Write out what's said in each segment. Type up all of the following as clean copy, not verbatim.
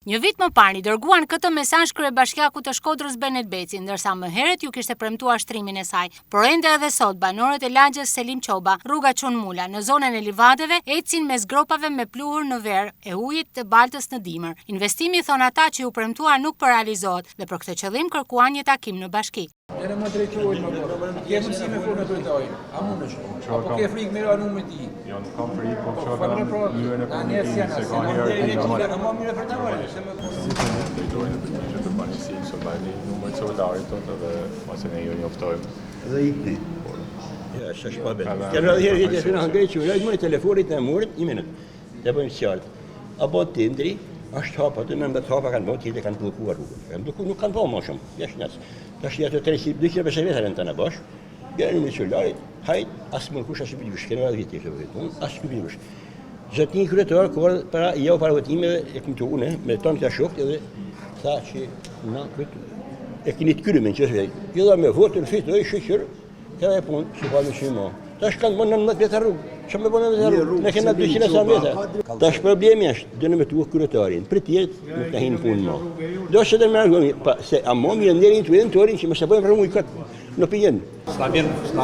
Një vit më parë i dërguan këtë mesazh kryebashkiakut të Shkodrës Benet Beci, ndërsa më herët ju kishte premtuar shtrimin e saj. Por ende edhe sot banorët e lagjës Selim Çoba, rruga Çun Mula, në zonën e livadeve, ecin mes gropave me pluhur në ver e ujit të Baltës në dimër. Investimi, thon ata, që ju premtuar nuk po realizohet dhe për këtë qëllim kërkuan një takim në bashki. Edhe më drejtohet më bërë. Ke mundësi me folë me drejtorin? A mundesh? Apo ke frikë me ranu me ti? Jo, nuk kam frikë, po çfarë mënyrën e komunikimit, se ka një drejtorin e përgjigjet të banësi, sot bajni numër të soldarit tonë dhe mos e ne ju njoftojmë. Dhe ikni. Ja, s'është pa vetë. Këna herë që na ngreqë, ja më telefonit e murit, një minutë. Të bëjmë qartë. Apo tindri, është hapa, të nëmë të hapa kanë bënë, kanë bllokuar rrugën. Kanë bllokuar, nuk kanë bënë më shumë. Jashtë nas. Tash jetë 250 metra në bash. Gjeni me çelarit, hajt, as më kush as i bëj shkënë vetë këtë vetëm, as i bëj. Zoti kryetar kur para jo para votimeve e këtu me tonë të shokët edhe tha që na këtu e keni të krymë që është. Jo dha me votën fitoi shoqër, ka e punë, si pa më shumë. Tash kanë më 19 metra rrugë. Çfarë më bënë me rrugë? Ne kemi 200 metra. Tash problemi është dënë me tuaj kryetarin. Për tjetër nuk ka hin punë më. Do të shëdem me se a më mirë ndërin të ventorin që mos e bëjmë rrugë kat në pijen. S'na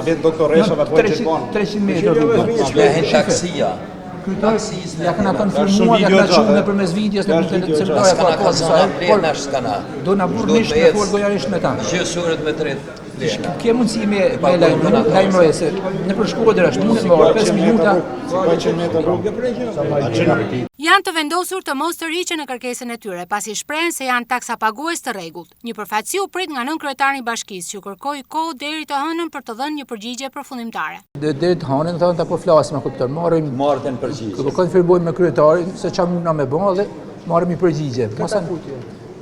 vjen doktoresa me të gjithë 300 metra rrugë. Ja hen taksia. Ja kanë konfirmuar, ja kanë çuar nëpërmes videos në celularin Kana ka zona plena s'kana. Do na burnish me fol gojarisht me ta. Gjësurët me tret. Ke mundësi me lajmëroje se në për Shkodër është mund të marrë 5 minuta. Janë të vendosur të mos të riqen në kërkesën e tyre, pasi shprehen se janë taksapagues të rregullt. Një përfaqësi u prit nga nën kryetari i bashkisë, që kërkoi kohë deri të hënën për të dhënë një përgjigje përfundimtare. Deri të hënën thonë ta po flasim, kupton, marrim përgjigje. Do konfirmojmë me kryetarin se çfarë mund na me bën dhe marrim një përgjigje. Mos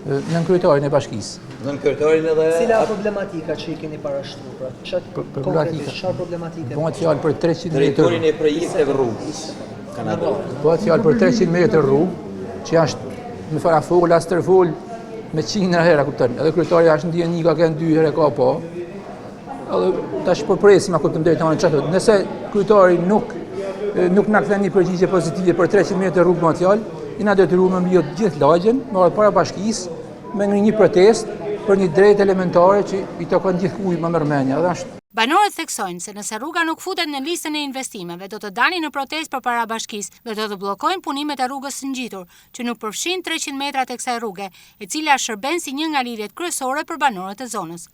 nën kryetarin e bashkisë. Nën kryetarin edhe cila problematika që i keni parashtruar? Çfarë problematika? Bëhet fjalë për 300 metra. drejtorin e projektit të rrugës. Bëhet fjalë për 300 metra rrugë, që është me farafol, astërfol, me qindra hera, kupton. Edhe kryetari është ndjen një ka kanë 2 herë ka po. Edhe tash po presim kupton deri tani çfarë. Nëse kryetari nuk na kthen një përgjigje pozitive për 300 metra rrugë material, i na detyruar me mbi të gjithë lagjen, marrë para bashkisë me një protest për një drejtë elementare që i takon gjithkujt më mërmendja. Banorët theksojnë se nëse rruga nuk futet në listën e investimeve, do të dalin në protestë përpara bashkisë dhe do të bllokojnë punimet e rrugës së ngjitur, që nuk përfshin 300 metrat e kësaj rruge, e cila shërben si një nga lidhjet kryesore për banorët e zonës.